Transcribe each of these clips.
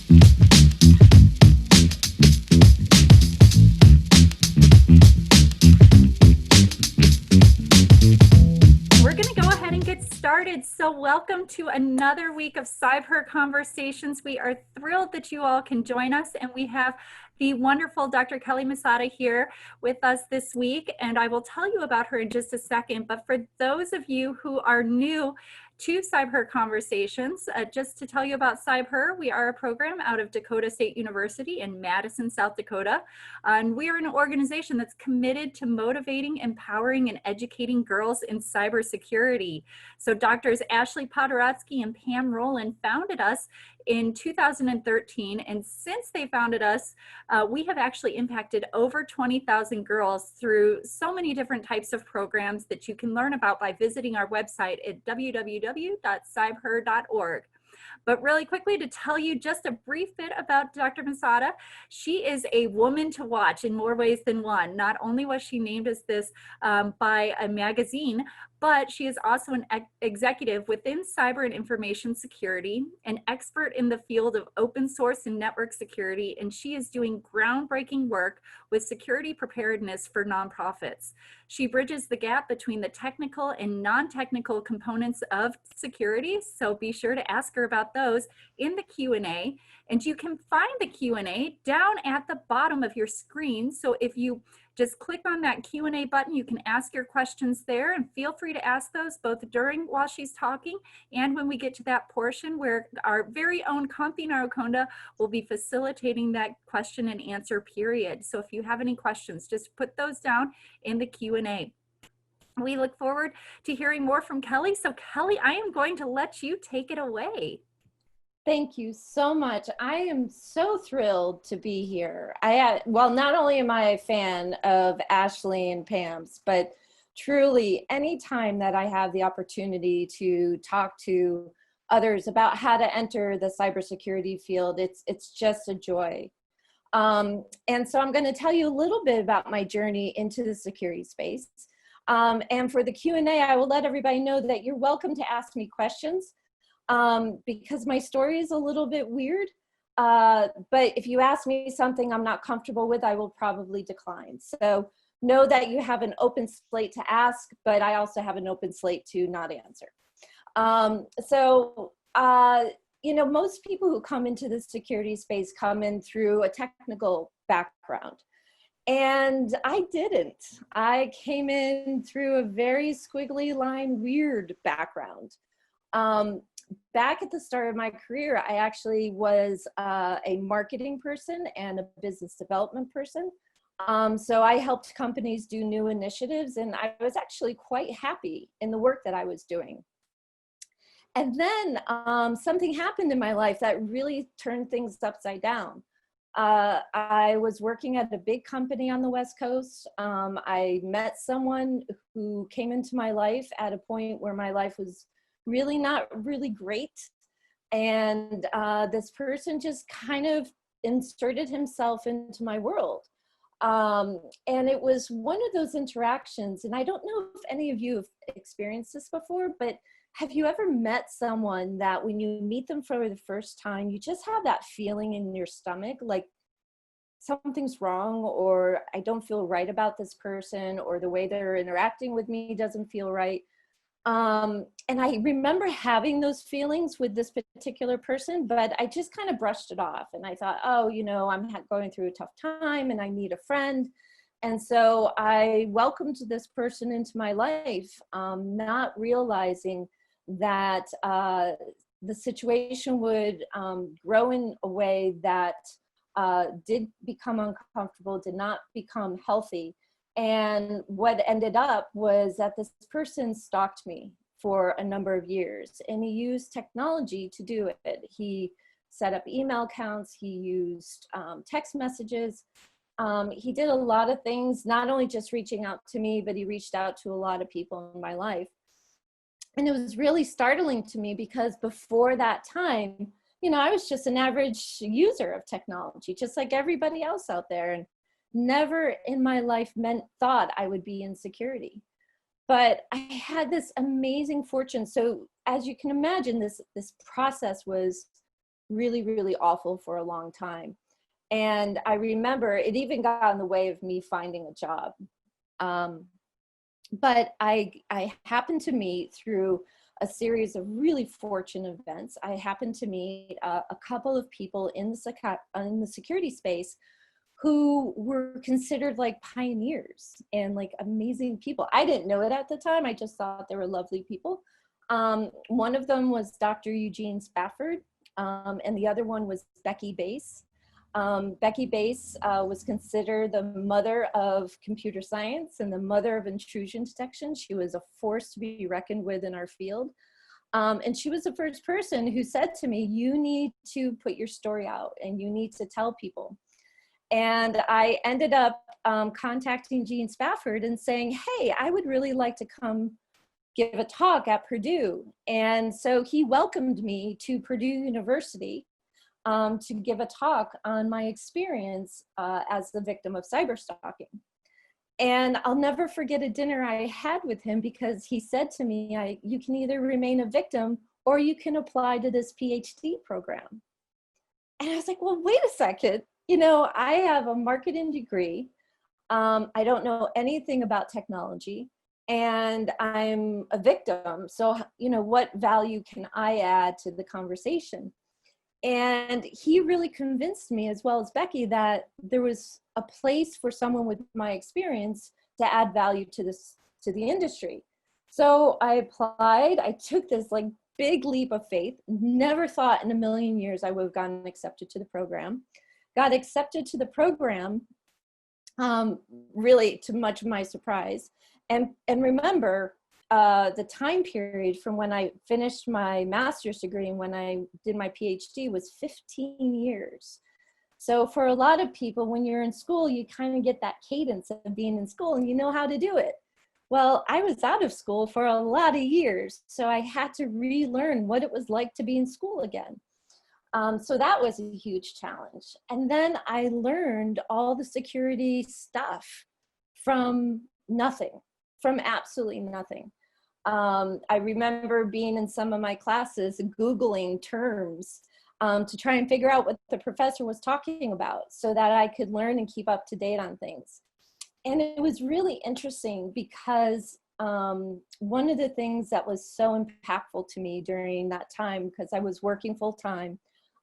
We're going to go ahead and get started. So welcome to another week of CybHER Conversations. We are thrilled that you all can join us, and we have the wonderful Dr. Kelley Misata here with us this week, and I will tell you about her in just a second. But for those of you who are new to CybHER Conversations, just to tell you about CybHER, we are a program out of Dakota State University in Madison, South Dakota, and we are an organization that's committed to motivating, empowering, and educating girls in cybersecurity. So Doctors Ashley Podorotsky and Pam Rowland founded us in 2013, and since they founded us, we have actually impacted over 20,000 girls through so many different types of programs that you can learn about by visiting our website at www.cybher.org. But really quickly, to tell you just a brief bit about Dr. Misata, she is a woman to watch in more ways than one. Not only was she named as this by a magazine, but she is also an executive within cyber and information security, an expert in the field of open source and network security, and she is doing groundbreaking work with security preparedness for nonprofits. She bridges the gap between the technical and non-technical components of security, so be sure to ask her about those in the Q&A, and you can find the Q&A down at the bottom of your screen. So if you just click on that Q&A button, you can ask your questions there, and feel free to ask those both while she's talking and when we get to that portion where our very own Kampi Narakonda will be facilitating that question and answer period. So if you have any questions, just put those down in the Q&A. We look forward to hearing more from Kelley. So Kelley, I am going to let you take it away. Thank you so much. I am so thrilled to be here. Well, not only am I a fan of Ashley and Pam's, but truly anytime that I have the opportunity to talk to others about how to enter the cybersecurity field, it's just a joy. And so I'm going to tell you a little bit about my journey into the security space. And for the Q&A, I will let everybody know that you're welcome to ask me questions. Because my story is a little bit weird, but if you ask me something I'm not comfortable with, I will probably decline. So know that you have an open slate to ask, but I also have an open slate to not answer. You know, most people who come into the security space come in through a technical background. And I didn't. I came in through a very squiggly line, weird background. Back at the start of my career, I actually was a marketing person and a business development person. So I helped companies do new initiatives, and I was actually quite happy in the work that I was doing. And then something happened in my life that really turned things upside down. I was working at a big company on the West Coast. I met someone who came into my life at a point where my life was really not really great. And this person just kind of inserted himself into my world. And it was one of those interactions, and I don't know if any of you have experienced this before, but have you ever met someone that when you meet them for the first time, you just have that feeling in your stomach, like something's wrong, or I don't feel right about this person, or the way they're interacting with me doesn't feel right. And I remember having those feelings with this particular person, but I just kind of brushed it off. And I thought, oh, you know, I'm going through a tough time and I need a friend. And so I welcomed this person into my life, not realizing that the situation would grow in a way that did become uncomfortable, did not become healthy. And what ended up was that this person stalked me for a number of years, and he used technology to do it. He set up email accounts, he used text messages. He did a lot of things, not only just reaching out to me, but he reached out to a lot of people in my life. And it was really startling to me because before that time, you know, I was just an average user of technology, just like everybody else out there. And never in my life thought I would be in security. But I had this amazing fortune. So as you can imagine, this process was really, really awful for a long time. And I remember it even got in the way of me finding a job. But I happened to meet through a series of really fortunate events. I happened to meet a couple of people in the security space who were considered like pioneers and like amazing people. I didn't know it at the time. I just thought they were lovely people. One of them was Dr. Eugene Spafford, and the other one was Becky Bass. Becky Bass was considered the mother of computer science and the mother of intrusion detection. She was a force to be reckoned with in our field. And she was the first person who said to me, you need to put your story out and you need to tell people. And I ended up contacting Gene Spafford and saying, hey, I would really like to come give a talk at Purdue. And so he welcomed me to Purdue University to give a talk on my experience as the victim of cyberstalking. And I'll never forget a dinner I had with him because he said to me, you can either remain a victim or you can apply to this PhD program. And I was like, well, wait a second. You know, I have a marketing degree. I don't know anything about technology and I'm a victim. So, you know, what value can I add to the conversation? And he really convinced me, as well as Becky, that there was a place for someone with my experience to add value to the industry. So I applied. I took this like big leap of faith. Never thought in a million years I would have gotten accepted to the program. Got accepted to the program, really to much of my surprise. And remember, the time period from when I finished my master's degree and when I did my PhD was 15 years. So for a lot of people, when you're in school, you kind of get that cadence of being in school and you know how to do it. Well, I was out of school for a lot of years, so I had to relearn what it was like to be in school again. So that was a huge challenge. And then I learned all the security stuff from nothing, from absolutely nothing. I remember being in some of my classes, Googling terms to try and figure out what the professor was talking about so that I could learn and keep up to date on things. And it was really interesting because one of the things that was so impactful to me during that time, because I was working full time,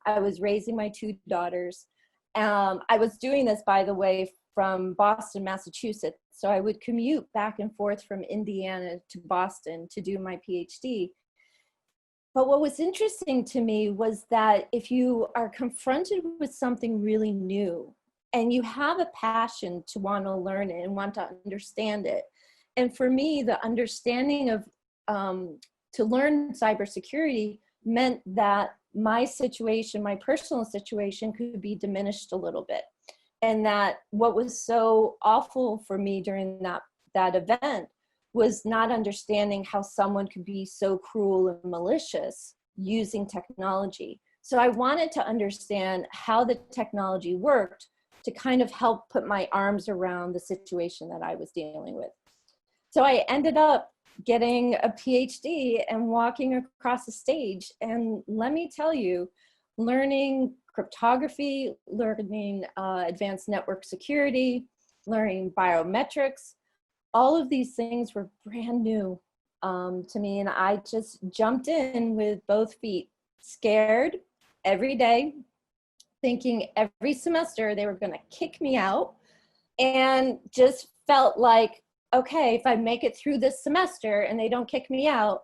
I was raising my two daughters. I was doing this, by the way, from Boston, Massachusetts. So I would commute back and forth from Indiana to Boston to do my PhD. But what was interesting to me was that if you are confronted with something really new and you have a passion to want to learn it and want to understand it, and for me, the understanding of to learn cybersecurity meant that my situation, my personal situation, could be diminished a little bit. And that what was so awful for me during that event was not understanding how someone could be so cruel and malicious using technology. So I wanted to understand how the technology worked to kind of help put my arms around the situation that I was dealing with. So I ended up getting a PhD and walking across the stage. And let me tell you, learning cryptography, learning advanced network security, learning biometrics, all of these things were brand new to me. And I just jumped in with both feet, scared every day, thinking every semester they were going to kick me out, and just felt like, okay, if I make it through this semester and they don't kick me out,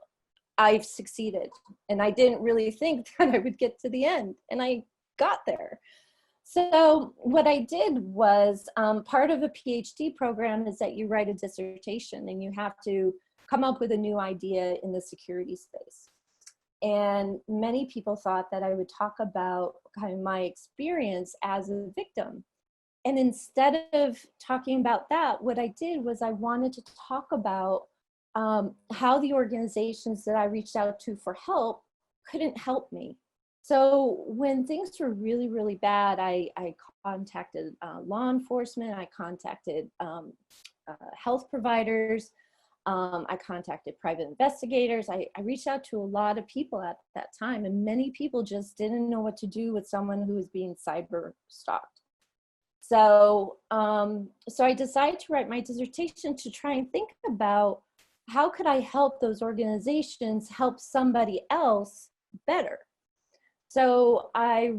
I've succeeded. And I didn't really think that I would get to the end, and I got there. So what I did was, part of a PhD program is that you write a dissertation and you have to come up with a new idea in the security space. And many people thought that I would talk about kind of my experience as a victim. And instead of talking about that, what I did was I wanted to talk about how the organizations that I reached out to for help couldn't help me. So when things were really, really bad, I contacted law enforcement, I contacted health providers, I contacted private investigators. I reached out to a lot of people at that time, and many people just didn't know what to do with someone who was being cyber stalked. So, so I decided to write my dissertation to try and think about how could I help those organizations help somebody else better. So I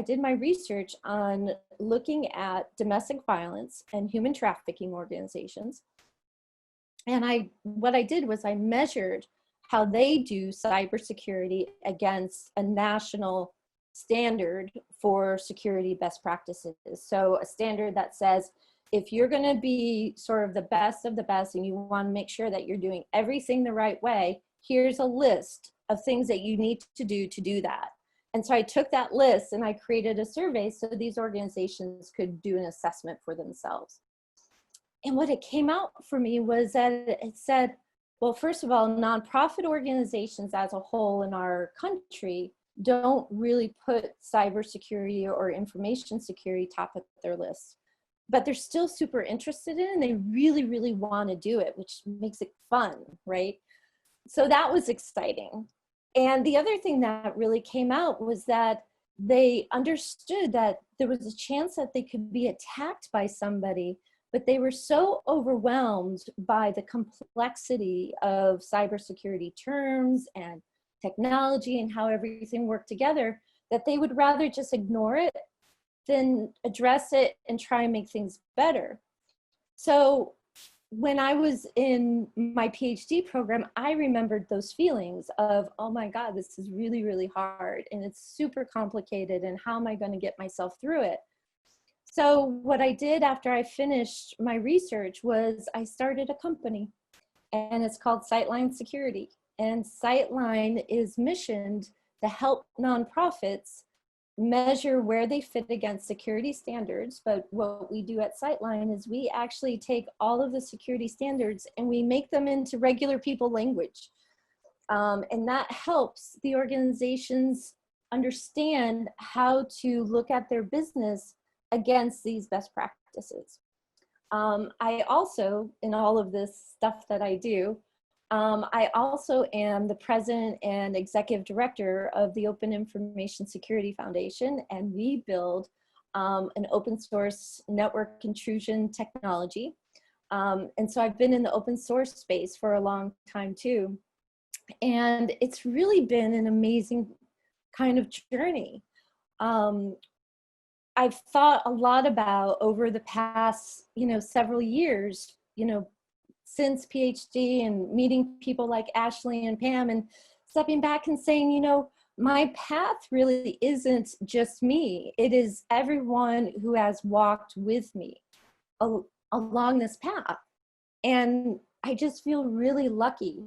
did my research on looking at domestic violence and human trafficking organizations. And what I did was I measured how they do cybersecurity against a national standard for security best practices. So a standard that says, if you're going to be sort of the best of the best and you want to make sure that you're doing everything the right way, here's a list of things that you need to do that. And so I took that list and I created a survey so these organizations could do an assessment for themselves. And what it came out for me was that it said, well, first of all, nonprofit organizations as a whole in our country don't really put cybersecurity or information security top of their list, but they're still super interested in it, and they really, really want to do it, which makes it fun, right? So that was exciting. And the other thing that really came out was that they understood that there was a chance that they could be attacked by somebody, but they were so overwhelmed by the complexity of cybersecurity terms and technology and how everything worked together that they would rather just ignore it than address it and try and make things better. So when I was in my PhD program, I remembered those feelings of, oh my God, this is really, really hard and it's super complicated, and how am I going to get myself through it? So what I did after I finished my research was I started a company, and it's called Sightline Security. And Sightline is missioned to help nonprofits measure where they fit against security standards. But what we do at Sightline is we actually take all of the security standards and we make them into regular people language. And that helps the organizations understand how to look at their business against these best practices. I also, in all of this stuff that I do, I also am the president and executive director of the Open Information Security Foundation, and we build an open source network intrusion technology. And so I've been in the open source space for a long time too. And it's really been an amazing kind of journey. I've thought a lot about over the past, several years, since PhD and meeting people like Ashley and Pam, and stepping back and saying, my path really isn't just me. It is everyone who has walked with me along this path. And I just feel really lucky.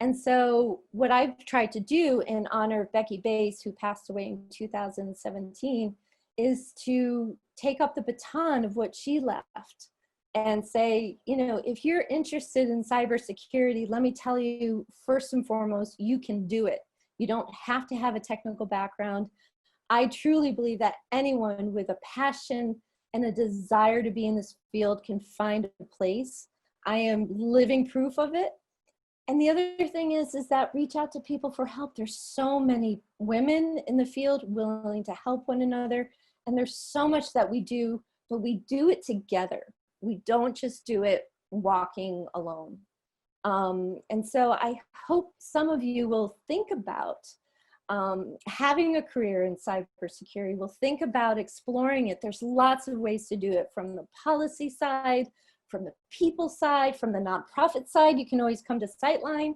And so what I've tried to do in honor of Becky Bass, who passed away in 2017, is to take up the baton of what she left and say, if you're interested in cybersecurity, let me tell you, first and foremost, you can do it. You don't have to have a technical background. I truly believe that anyone with a passion and a desire to be in this field can find a place. I am living proof of it. And the other thing is that reach out to people for help. There's so many women in the field willing to help one another. And there's so much that we do, but we do it together. We don't just do it walking alone. And so I hope some of you will think about having a career in cybersecurity. Will think about exploring it. There's lots of ways to do it, from the policy side, from the people side, from the nonprofit side. You can always come to Sightline.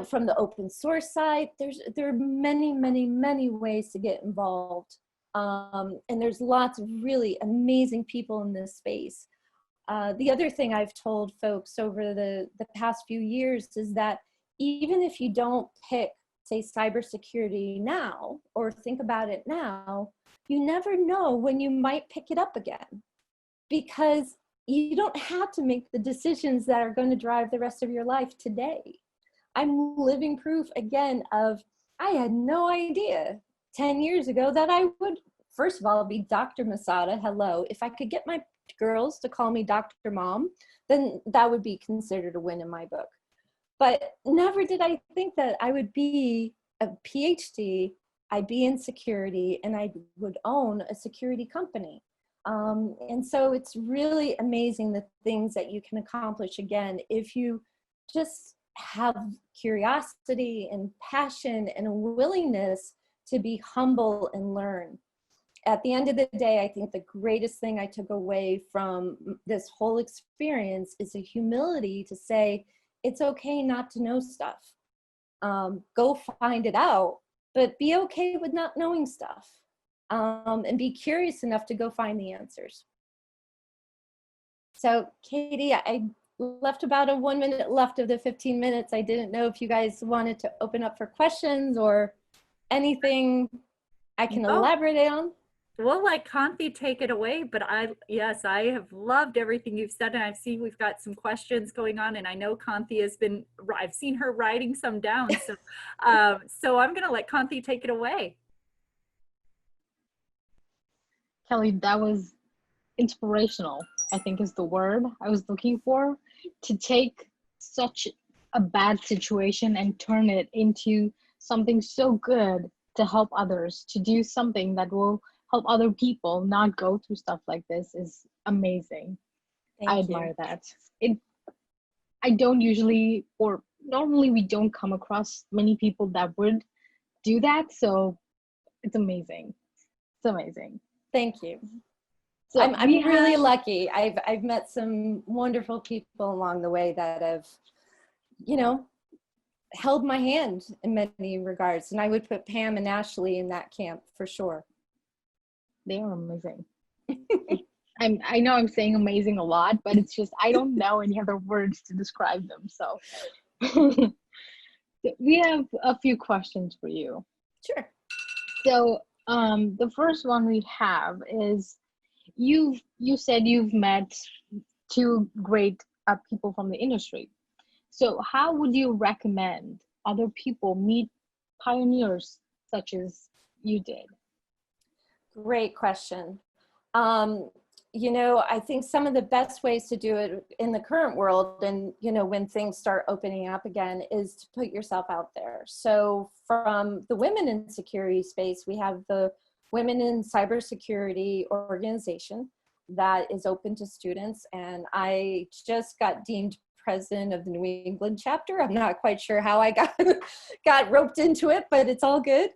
From the open source side, there are many, many, many ways to get involved. And there's lots of really amazing people in this space. The other thing I've told folks over the past few years is that even if you don't pick, say, cybersecurity now, or think about it now, you never know when you might pick it up again, because you don't have to make the decisions that are going to drive the rest of your life today. I'm living proof again of, I had no idea 10 years ago that I would, first of all, be Dr. Misata, hello. If I could get my girls to call me Dr. Mom, then that would be considered a win in my book. But never did I think that I would be a PhD, I'd be in security, and I would own a security company. And so it's really amazing the things that you can accomplish, again, if you just have curiosity and passion and a willingness to be humble and learn. At the end of the day, I think the greatest thing I took away from this whole experience is the humility to say, it's okay not to know stuff. Go find it out, but be okay with not knowing stuff. And be curious enough to go find the answers. So Katie, I left about a 1 minute left of the 15 minutes. I didn't know if you guys wanted to open up for questions or anything I can elaborate on. We'll let Kanthi take it away, but yes, I have loved everything you've said, and I've seen we've got some questions going on, and I know Kanthi has been, I've seen her writing some down, so, so I'm gonna let Kanthi take it away. Kelley, that was inspirational, I think is the word I was looking for, to take such a bad situation and turn it into something so good to help others, to do something that will help other people not go through stuff like this is amazing. I admire that. I don't usually, or normally we don't come across many people that would do that, so it's amazing. It's amazing. Thank you. So I'm really lucky. I've met some wonderful people along the way that have, you know, held my hand in many regards. And I would put Pam and Ashley in that camp for sure. They are amazing. I know I'm saying amazing a lot, but it's just, I don't know any other words to describe them. So we have a few questions for you. Sure. So the first one we have is, you said you've met two great people from the industry. So how would you recommend other people meet pioneers such as you did? Great question. You know, I think some of the best ways to do it in the current world, and, you know, when things start opening up again, is to put yourself out there. So from the women in security space, we have the Women in Cybersecurity organization that is open to students. And I just got deemed president of the New England chapter. I'm not quite sure how I got roped into it, but it's all good.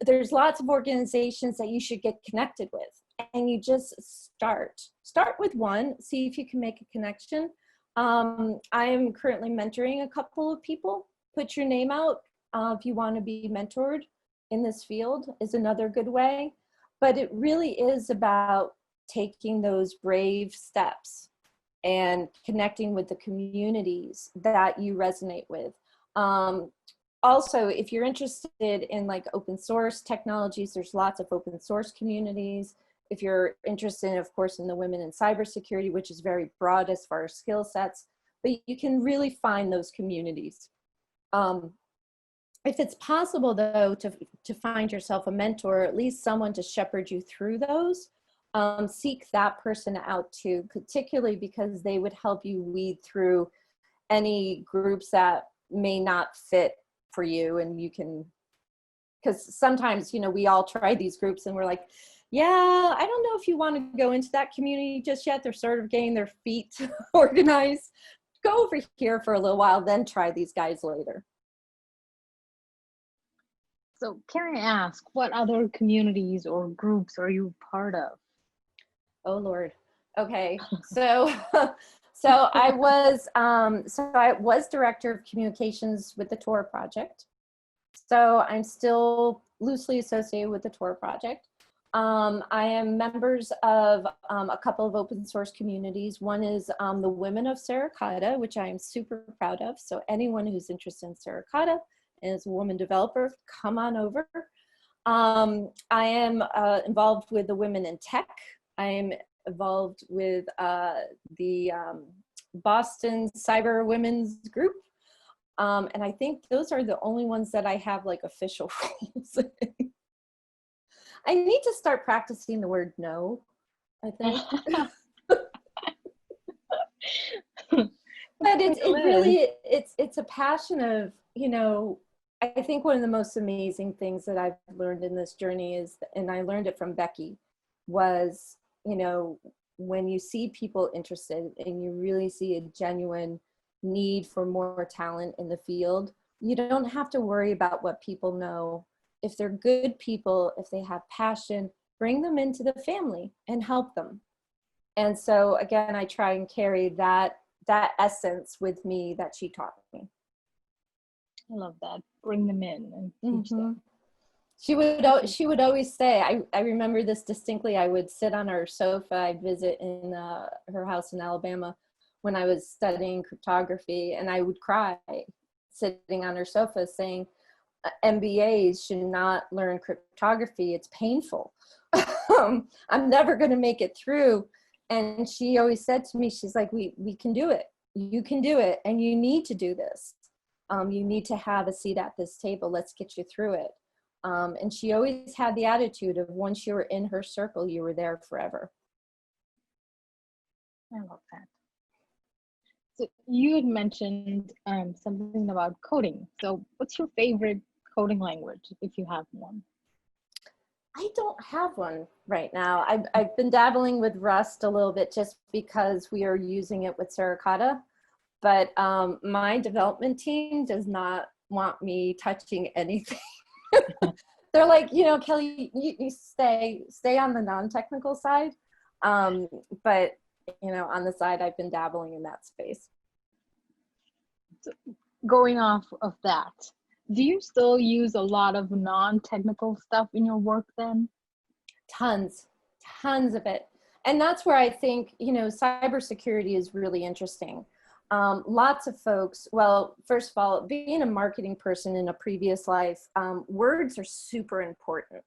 There's lots of organizations that you should get connected with, and you just start with one, see if you can make a connection. I am currently mentoring a couple of people. Put your name out if you want to be mentored in this field is another good way, but it really is about taking those brave steps and connecting with the communities that you resonate with. Also, if you're interested in like open source technologies, there's lots of open source communities. If you're interested, of course, in the women in cybersecurity, which is very broad as far as skill sets, but you can really find those communities. If it's possible, though, to find yourself a mentor, or at least someone to shepherd you through those, seek that person out too, particularly because they would help you weed through any groups that may not fit for you. And you can, because sometimes, you know, we all try these groups and we're like, yeah, I don't know if you want to go into that community just yet. They're sort of getting their feet organized. Go over here for a little while, then try these guys later. So can I ask, what other communities or groups are you part of? Oh Lord. Okay. So I was director of communications with the Tor project. So I'm still loosely associated with the Tor project. I am members of a couple of open source communities. One is the Women of Suricata, which I am super proud of. So anyone who's interested in Suricata and is a woman developer, come on over. I am involved with the Women in Tech. I am involved with the Boston Cyber Women's Group. And I think those are the only ones that I have like official roles in. I need to start practicing the word no, I think. it's a passion of, you know, I think one of the most amazing things that I've learned in this journey is, and I learned it from Becky, was, you know, when you see people interested and you really see a genuine need for more talent in the field, you don't have to worry about what people know. If they're good people, if they have passion, bring them into the family and help them. And so again, I try and carry that essence with me that she taught me. I love that. Bring them in and teach them. She would always say, I remember this distinctly, I would sit on her sofa, I'd visit in her house in Alabama when I was studying cryptography, and I would cry sitting on her sofa saying, MBAs should not learn cryptography, it's painful. I'm never going to make it through. And she always said to me, she's like, we can do it. You can do it, and you need to do this. You need to have a seat at this table. Let's get you through it. And she always had the attitude of, once you were in her circle, you were there forever. I love that. So you had mentioned something about coding. So what's your favorite coding language, if you have one? I don't have one right now. I've been dabbling with Rust a little bit just because we are using it with Suricata, but my development team does not want me touching anything. They're like, you know, Kelley, you stay on the non-technical side. But, you know, on the side, I've been dabbling in that space. So going off of that, do you still use a lot of non-technical stuff in your work then? Tons of it. And that's where I think, you know, cybersecurity is really interesting. Lots of folks, well, first of all, being a marketing person in a previous life, words are super important.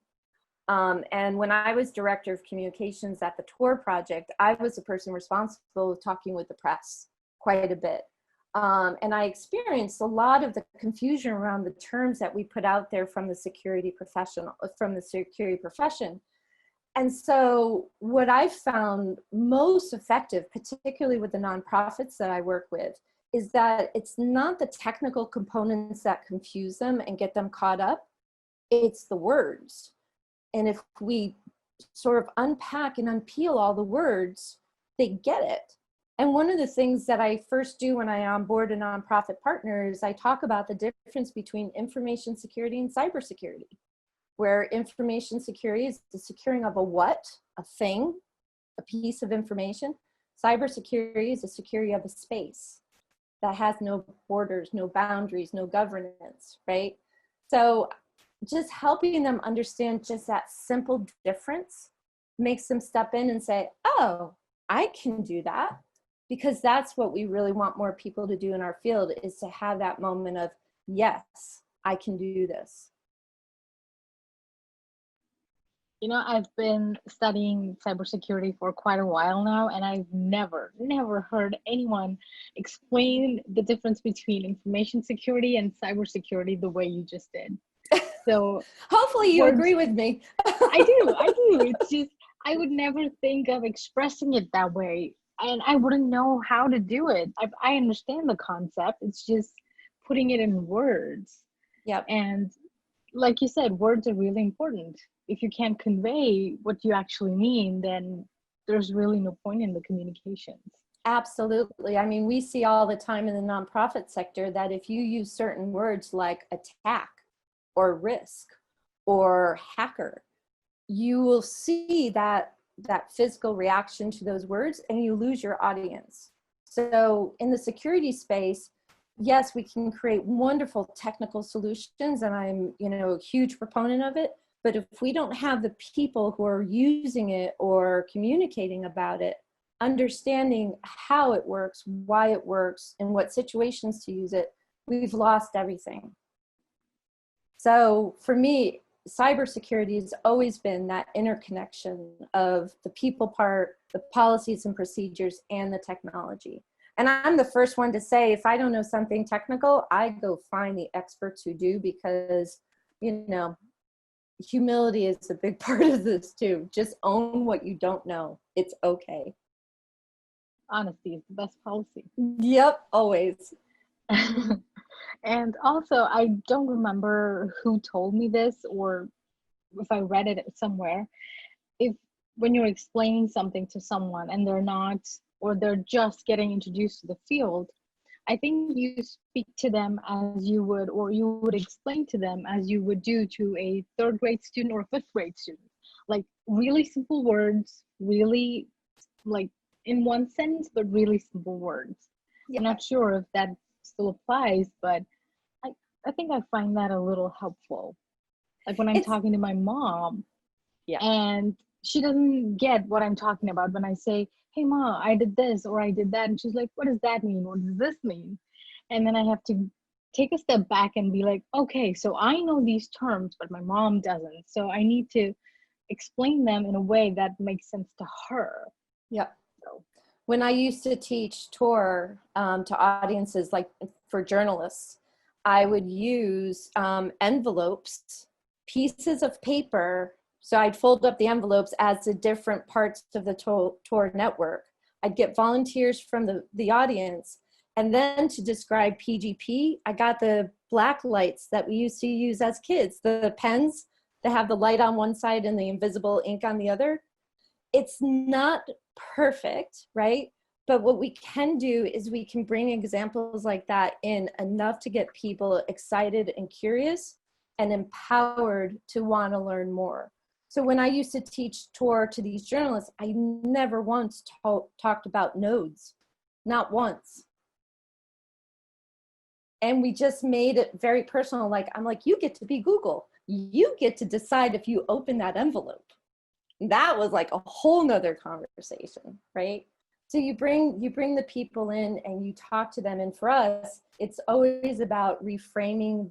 And when I was director of communications at the Tor project, I was the person responsible for talking with the press quite a bit. And I experienced a lot of the confusion around the terms that we put out there from the security profession. And so what I found most effective, particularly with the nonprofits that I work with, is that it's not the technical components that confuse them and get them caught up, it's the words. And if we sort of unpack and unpeel all the words, they get it. And one of the things that I first do when I onboard a nonprofit partner is I talk about the difference between information security and cybersecurity, where information security is the securing of a what, a thing, a piece of information. Cybersecurity is the security of a space that has no borders, no boundaries, no governance, right? So just helping them understand just that simple difference makes them step in and say, oh, I can do that. Because that's what we really want more people to do in our field, is to have that moment of, yes, I can do this. You know, I've been studying cybersecurity for quite a while now, and I've never heard anyone explain the difference between information security and cybersecurity the way you just did. So hopefully you agree with me. I do. It's just, I would never think of expressing it that way. And I wouldn't know how to do it. I understand the concept. It's just putting it in words. Yep. And like you said, words are really important. If you can't convey what you actually mean, then there's really no point in the communications. Absolutely. I mean, we see all the time in the nonprofit sector that if you use certain words like attack or risk or hacker, you will see that physical reaction to those words and you lose your audience. So in the security space, yes, we can create wonderful technical solutions, and I'm, you know, a huge proponent of it. But if we don't have the people who are using it or communicating about it, understanding how it works, why it works, and what situations to use it, we've lost everything. So for me, cybersecurity has always been that interconnection of the people part, the policies and procedures, and the technology. And I'm the first one to say, if I don't know something technical, I go find the experts who do, because, you know, humility is a big part of this too. Just own what you don't know. It's okay. Honesty is the best policy. Yep, always. And also, I don't remember who told me this or if I read it somewhere. If when you're explaining something to someone and they're not, or they're just getting introduced to the field, I think you speak to them as you would, or you would explain to them as you would do to a third grade student or a fifth grade student. Like really simple words, really like in one sentence, but really simple words. Yeah. I'm not sure if that still applies, but I think I find that a little helpful. Like when I'm talking to my mom, Yeah. and she doesn't get what I'm talking about when I say, hey ma, I did this or I did that, and she's like, what does that mean, what does this mean? And then I have to take a step back and be like, okay, so I know these terms but my mom doesn't, so I need to explain them in a way that makes sense to her. Yeah. So When I used to teach tour to audiences, like for journalists, I would use envelopes, pieces of paper. So I'd fold up the envelopes as the different parts of the tour network. I'd get volunteers from the audience. And then to describe PGP, I got the black lights that we used to use as kids, the pens that have the light on one side and the invisible ink on the other. It's not perfect, right? But what we can do is we can bring examples like that in enough to get people excited and curious and empowered to want to learn more. So when I used to teach tour to these journalists, I never once talked about nodes, not once. And we just made it very personal. Like, I'm like, you get to be Google. You get to decide if you open that envelope. That was like a whole nother conversation, right? So you bring the people in and you talk to them. And for us, it's always about reframing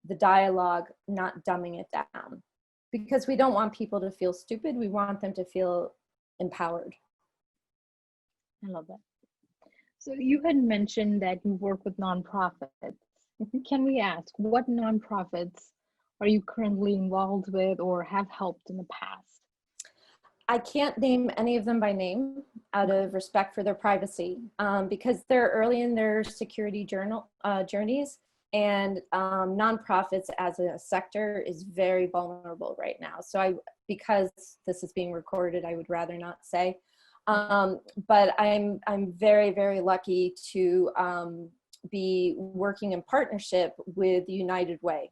the dialogue, not dumbing it down, because we don't want people to feel stupid. We want them to feel empowered. I love that. So you had mentioned that you work with nonprofits. Can we ask what nonprofits are you currently involved with or have helped in the past? I can't name any of them by name out of respect for their privacy, because they're early in their security journeys, and nonprofits as a sector is very vulnerable right now. So because this is being recorded, I would rather not say. But I'm very, very lucky to be working in partnership with United Way.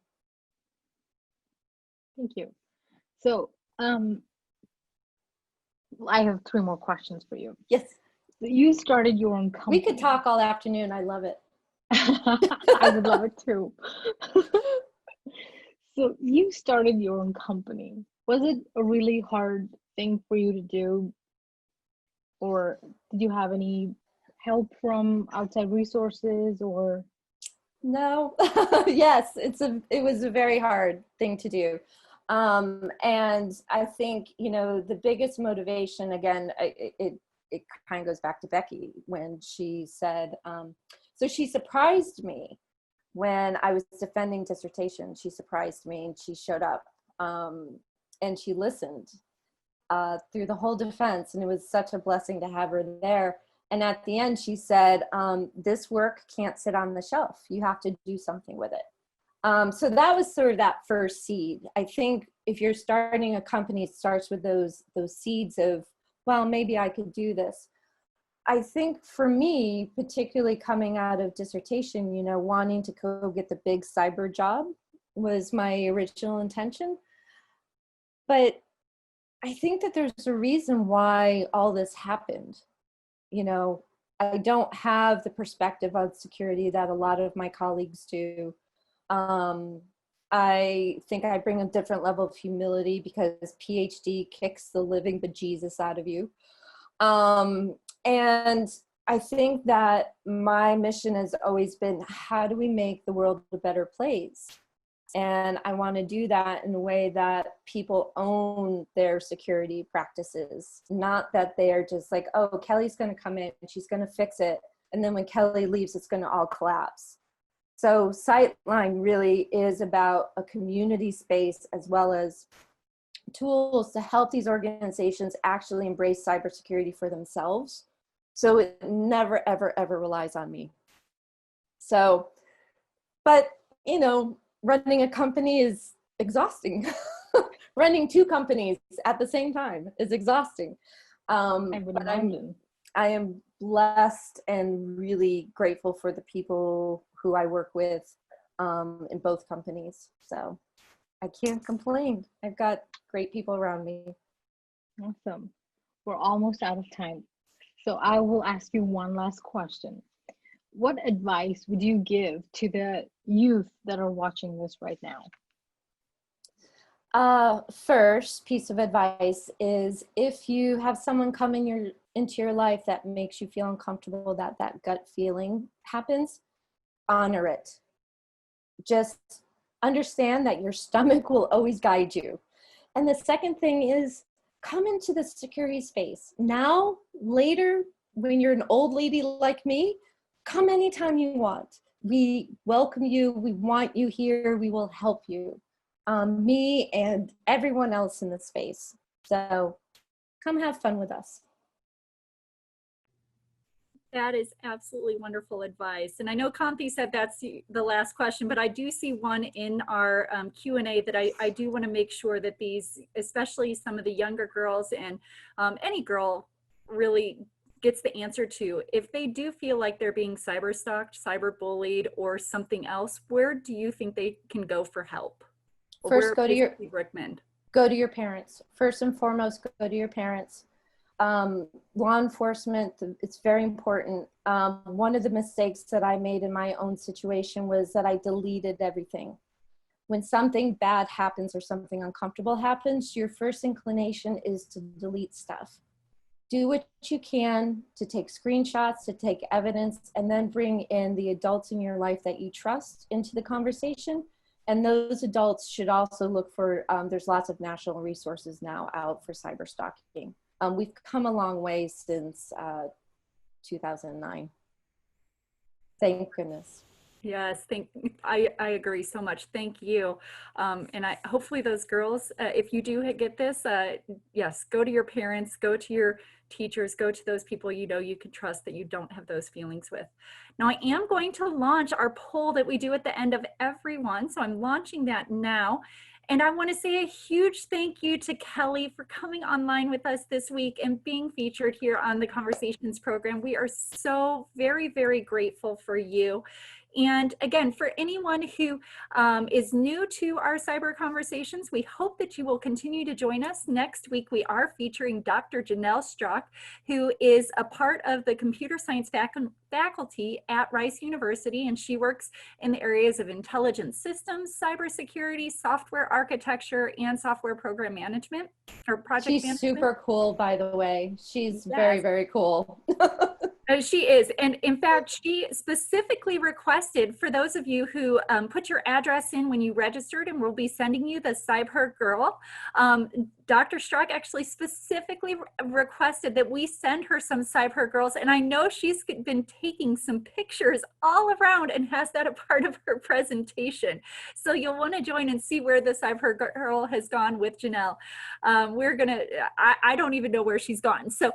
Thank you. So I have 3 more questions for you. Yes. So you started your own company. We could talk all afternoon. I love it. I would love it too. So you started your own company. Was it a really hard thing for you to do? Or did you have any help from outside resources or? No. Yes, it was a very hard thing to do. And I think, the biggest motivation, again, it kind of goes back to Becky when she said, so she surprised me when I was defending dissertation. She surprised me and she showed up and she listened through the whole defense. And it was such a blessing to have her there. And at the end, she said, this work can't sit on the shelf. You have to do something with it. So that was sort of that first seed. I think if you're starting a company, it starts with those seeds of, well, maybe I could do this. I think for me, particularly coming out of dissertation, wanting to go get the big cyber job was my original intention. But I think that there's a reason why all this happened. I don't have the perspective on security that a lot of my colleagues do. I think I bring a different level of humility because PhD kicks the living bejesus out of you. And I think that my mission has always been, how do we make the world a better place? And I want to do that in a way that people own their security practices, not that they are just like, oh, Kelley's going to come in and she's going to fix it. And then when Kelley leaves, it's going to all collapse. So Sightline really is about a community space as well as tools to help these organizations actually embrace cybersecurity for themselves So it never, ever, ever relies on me. So, but, you know, running a company is exhausting. Running 2 companies at the same time is exhausting. But I am blessed and really grateful for the people who I work with in both companies. So I can't complain. I've got great people around me. Awesome. We're almost out of time. So I will ask you one last question. What advice would you give to the youth that are watching this right now? First piece of advice is, if you have someone come into your life that makes you feel uncomfortable, that gut feeling happens, honor it. Just understand that your stomach will always guide you. And the second thing is, come into the security space. Now, later, when you're an old lady like me, come anytime you want. We welcome you. We want you here. We will help you. Me and everyone else in the space. So come have fun with us. That is absolutely wonderful advice. And I know Kanthi said that's the last question, but I do see one in our Q&A that I do want to make sure that these, especially some of the younger girls and any girl really gets the answer to. If they do feel like they're being cyber stalked, cyber bullied, or something else, where do you think they can go for help? First, go to your parents. First and foremost, go to your parents. Law enforcement, it's very important. One of the mistakes that I made in my own situation was that I deleted everything. When something bad happens or something uncomfortable happens, your first inclination is to delete stuff. Do what you can to take screenshots, to take evidence, and then bring in the adults in your life that you trust into the conversation. And those adults should also look for, there's lots of national resources now out for cyber stalking. We've come a long way since 2009. Thank goodness. Yes, I agree so much. Thank you. And hopefully those girls, if you do get this, yes, go to your parents, go to your teachers, go to those people you know you can trust, that you don't have those feelings with. Now I am going to launch our poll that we do at the end of every one. So I'm launching that now. And I want to say a huge thank you to Kelley for coming online with us this week and being featured here on the Conversations program. We are so very, very grateful for you. And again, for anyone who is new to our cyber conversations, we hope that you will continue to join us. Next week, we are featuring Dr. Janelle Strzok, who is a part of the computer science faculty at Rice University, and she works in the areas of intelligent systems, cybersecurity, software architecture, and software program management or project management. She's super cool, by the way. She's very, very cool. She is. And in fact, she specifically requested for those of you who put your address in when you registered, and we'll be sending you the CybHER Girl. Dr. Strzok actually specifically requested that we send her some CybHER Girls. And I know she's been taking some pictures all around and has that a part of her presentation. So you'll want to join and see where the CybHER Girl has gone with Janelle. I don't even know where she's gone. So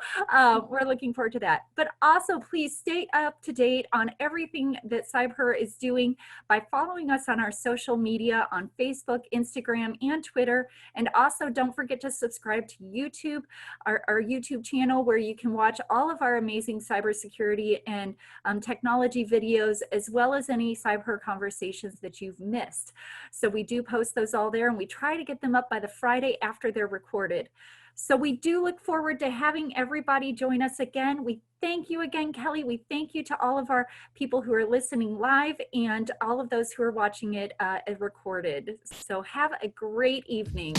we're looking forward to that. But also, please stay up to date on everything that CybHER is doing by following us on our social media on Facebook, Instagram, and Twitter. And also, don't forget to subscribe to YouTube, our YouTube channel, where you can watch all of our amazing cybersecurity and technology videos, as well as any CybHER conversations that you've missed. So we do post those all there, and we try to get them up by the Friday after they're recorded. So we do look forward to having everybody join us again. We thank you again, Kelley. We thank you to all of our people who are listening live and all of those who are watching it recorded. So have a great evening.